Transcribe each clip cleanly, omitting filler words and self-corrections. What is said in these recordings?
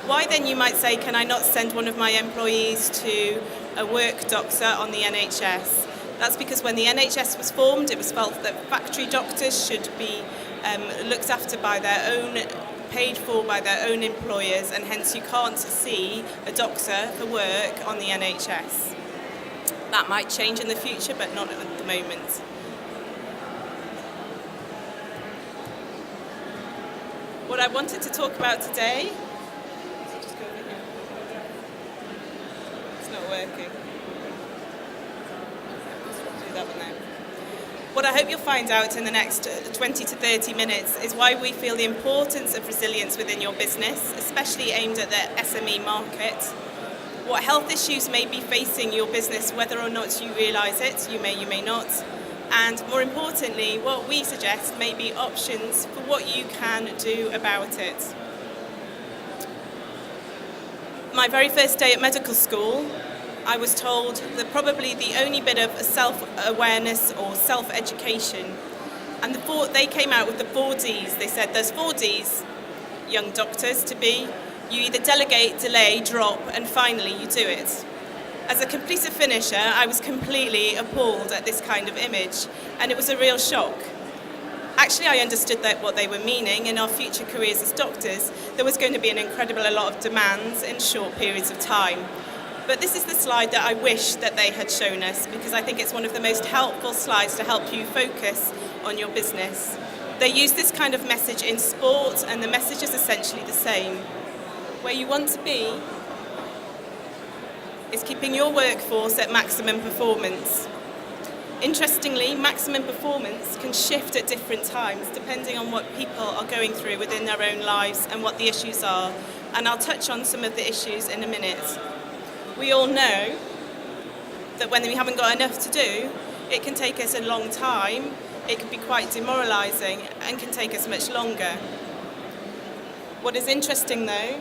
Why then, you might say, can I not send one of my employees to a work doctor on the NHS? That's because when the NHS was formed, it was felt that factory doctors should be looked after by their own, paid for by their own employers, and hence you can't see a doctor for work on the NHS. That might change in the future, but not at the moment. What I wanted to talk about today, just go over here. It's not working. Do that one now. What I hope you'll find out in the next 20 to 30 minutes is why we feel the importance of resilience within your business, especially aimed at the SME market. What health issues may be facing your business, whether or not you realise it, you may not. And more importantly, what we suggest may be options for what you can do about it. My very first day at medical school, I was told that probably the only bit of self-awareness or self-education, and they came out with the 4 Ds. They said there's 4 Ds, young doctors to be. You either delegate, delay, drop, and finally you do it. As a completer finisher, I was completely appalled at this kind of image, and it was a real shock. Actually, I understood what they were meaning. In our future careers as doctors, there was going to be an incredible lot of demands in short periods of time. But this is the slide that I wish that they had shown us, because I think it's one of the most helpful slides to help you focus on your business. They use this kind of message in sport, and the message is essentially the same. Where you want to be is keeping your workforce at maximum performance. Interestingly, maximum performance can shift at different times depending on what people are going through within their own lives and what the issues are. And I'll touch on some of the issues in a minute. We all know that when we haven't got enough to do, it can take us a long time, it can be quite demoralising, and can take us much longer. What is interesting though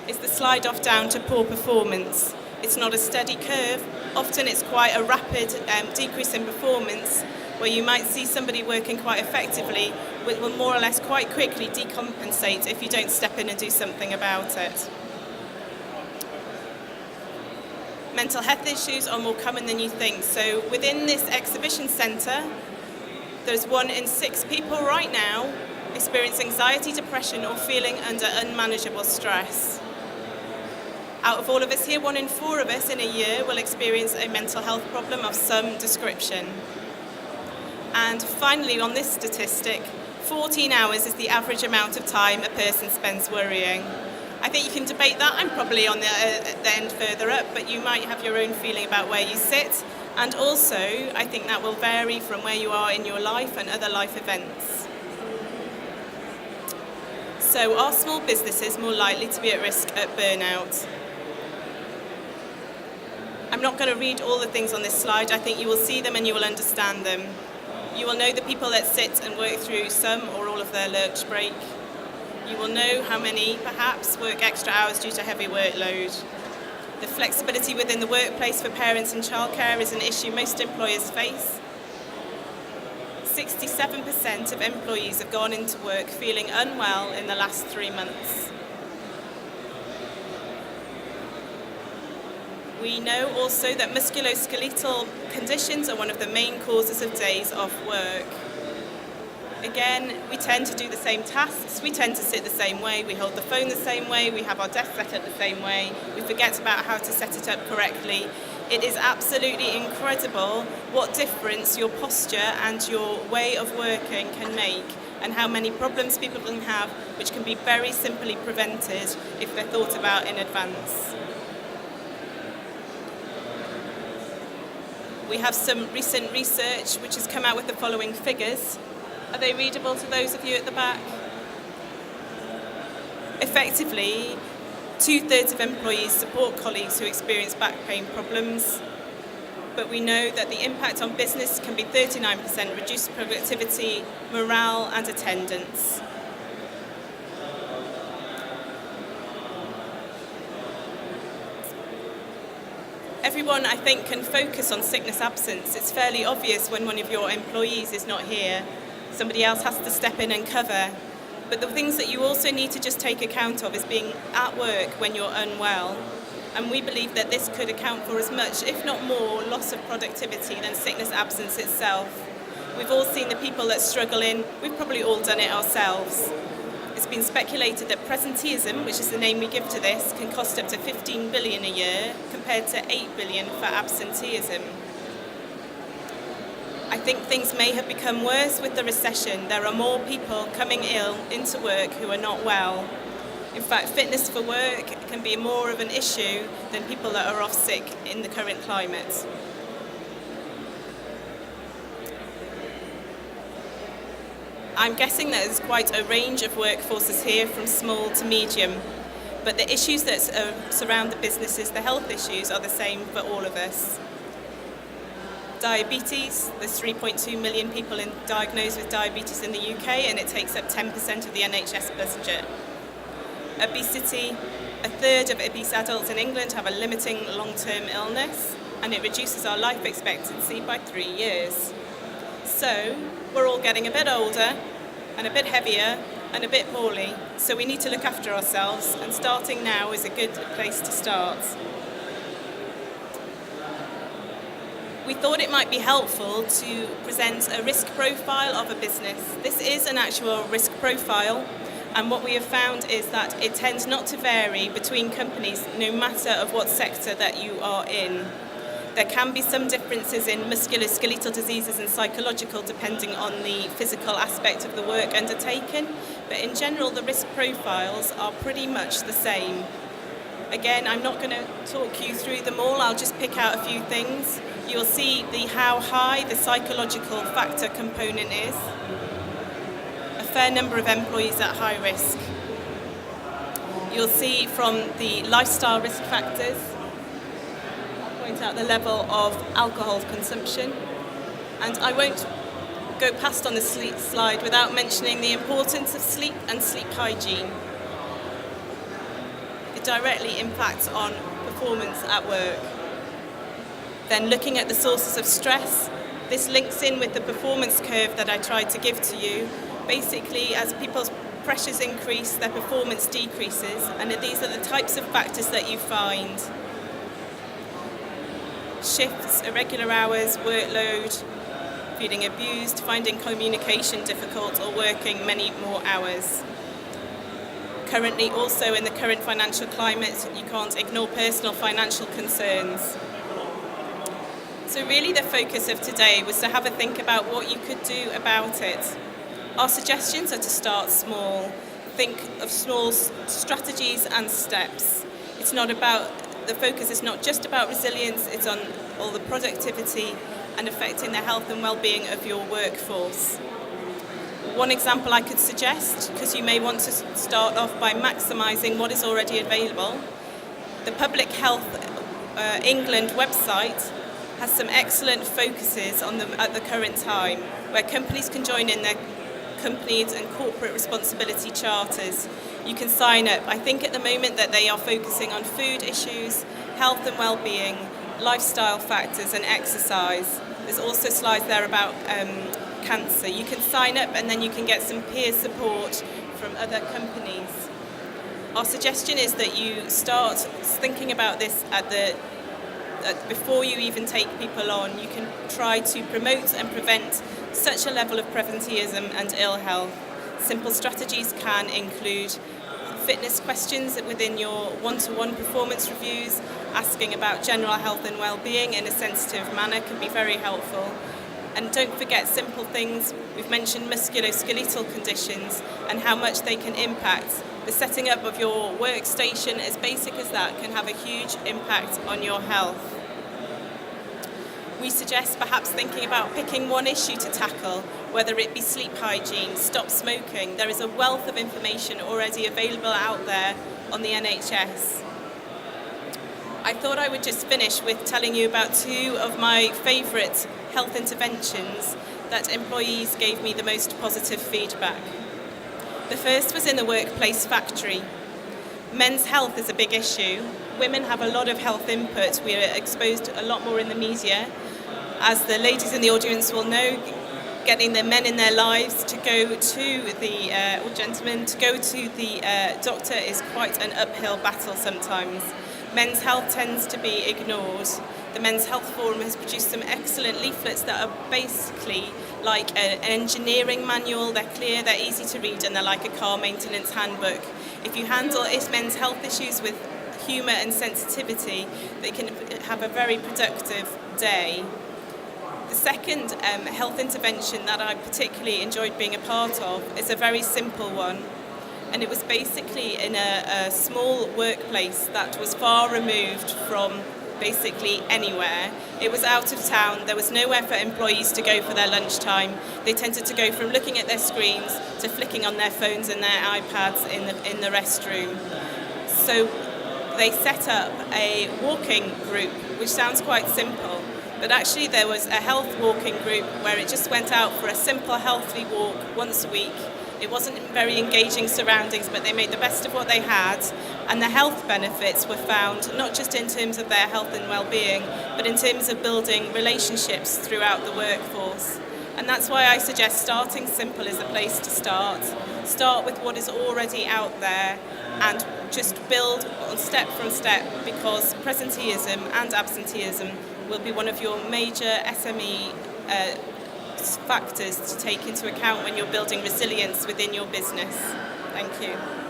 is the slide off down to poor performance. It's not a steady curve. Often it's quite a rapid decrease in performance, where you might see somebody working quite effectively will more or less quite quickly decompensate if you don't step in and do something about it. Mental health issues are more common than you think. So within this exhibition centre, there's 1 in 6 people right now experience anxiety, depression, or feeling under unmanageable stress. Out of all of us here, 1 in 4 of us in a year will experience a mental health problem of some description. And finally, on this statistic, 14 hours is the average amount of time a person spends worrying. I think you can debate that. I'm probably on the end further up, but you might have your own feeling about where you sit. And also, I think that will vary from where you are in your life and other life events. So are small businesses more likely to be at risk at burnout? I'm not going to read all the things on this slide. I think you will see them and you will understand them. You will know the people that sit and work through some or all of their lunch break. You will know how many perhaps work extra hours due to heavy workload. The flexibility within the workplace for parents and childcare is an issue most employers face. 67% of employees have gone into work feeling unwell in the last 3 months. We know also that musculoskeletal conditions are one of the main causes of days off work. Again, we tend to do the same tasks, we tend to sit the same way, we hold the phone the same way, we have our desk set up the same way, we forget about how to set it up correctly. It is absolutely incredible what difference your posture and your way of working can make, and how many problems people can have which can be very simply prevented if they're thought about in advance. We have some recent research which has come out with the following figures. Are they readable to those of you at the back? Effectively, 2/3 of employees support colleagues who experience back pain problems, but we know that the impact on business can be 39% reduced productivity, morale and attendance. Everyone, I think, can focus on sickness absence. It's fairly obvious when one of your employees is not here. Somebody else has to step in and cover. But the things that you also need to just take account of is being at work when you're unwell. And we believe that this could account for as much, if not more, loss of productivity than sickness absence itself. We've all seen the people that struggle in, we've probably all done it ourselves. It's been speculated that presenteeism, which is the name we give to this, can cost up to 15 billion a year compared to 8 billion for absenteeism. I think things may have become worse with the recession. There are more people coming ill into work who are not well. In fact, fitness for work can be more of an issue than people that are off sick in the current climate. I'm guessing that there's quite a range of workforces here, from small to medium, but the issues that surround the businesses, the health issues, are the same for all of us. Diabetes, there's 3.2 million people diagnosed with diabetes in the UK, and it takes up 10% of the NHS budget. Obesity, a third of obese adults in England have a limiting long-term illness, and it reduces our life expectancy by 3 years. So, we're all getting a bit older, and a bit heavier, and a bit poorly, so we need to look after ourselves, and starting now is a good place to start. We thought it might be helpful to present a risk profile of a business. This is an actual risk profile, and what we have found is that it tends not to vary between companies no matter of what sector that you are in. There can be some differences in musculoskeletal diseases and psychological depending on the physical aspect of the work undertaken, but in general the risk profiles are pretty much the same. Again, I'm not going to talk you through them all, I'll just pick out a few things. You'll see how high the psychological factor component is. A fair number of employees at high risk. You'll see from the lifestyle risk factors, I'll point out the level of alcohol consumption. And I won't go past on the sleep slide without mentioning the importance of sleep and sleep hygiene. It directly impacts on performance at work. Then looking at the sources of stress, this links in with the performance curve that I tried to give to you. Basically, as people's pressures increase, their performance decreases, and these are the types of factors that you find. Shifts, irregular hours, workload, feeling abused, finding communication difficult, or working many more hours. Currently, also in the current financial climate, you can't ignore personal financial concerns. So really the focus of today was to have a think about what you could do about it. Our suggestions are to start small, think of small strategies and steps. The focus is not just about resilience, it's on all the productivity and affecting the health and well-being of your workforce. One example I could suggest, because you may want to start off by maximising what is already available, the Public Health England website has some excellent focuses on them at the current time, where companies can join in their companies and corporate responsibility charters. You can sign up. I think at the moment that they are focusing on food issues, health and well-being, lifestyle factors and exercise. There's also slides there about cancer. You can sign up and then you can get some peer support from other companies. Our suggestion is that you start thinking about this before you even take people on. You can try to promote and prevent such a level of presenteeism and ill health. Simple strategies can include fitness questions within your one-to-one performance reviews. Asking about general health and well-being in a sensitive manner can be very helpful. And don't forget simple things. We've mentioned musculoskeletal conditions and how much they can impact. The setting up of your workstation, as basic as that, can have a huge impact on your health. We suggest perhaps thinking about picking one issue to tackle, whether it be sleep hygiene, stop smoking. There is a wealth of information already available out there on the NHS. I thought I would just finish with telling you about two of my favourite health interventions that employees gave me the most positive feedback. The first was in the workplace factory. Men's health is a big issue. Women have a lot of health input. We are exposed a lot more in the media. As the ladies in the audience will know, getting the men in their lives to go to the, or gentlemen, to go to the doctor is quite an uphill battle sometimes. Men's health tends to be ignored. The Men's Health Forum has produced some excellent leaflets that are basically like an engineering manual. They're clear, they're easy to read, and they're like a car maintenance handbook. If you handle men's health issues with humour and sensitivity, they can have a very productive day. The second health intervention that I particularly enjoyed being a part of is a very simple one. And it was basically in a small workplace that was far removed from basically anywhere. It was out of town. There was nowhere for employees to go for their lunchtime. They tended to go from looking at their screens to flicking on their phones and their iPads in the restroom. So they set up a walking group, which sounds quite simple, but actually there was a health walking group where it just went out for a simple healthy walk once a week. It wasn't very engaging surroundings, but they made the best of what they had, and the health benefits were found not just in terms of their health and well-being, but in terms of building relationships throughout the workforce. And that's why I suggest starting simple is a place to start. Start with what is already out there and just build on step from step, because presenteeism and absenteeism will be one of your major SME factors to take into account when you're building resilience within your business. Thank you.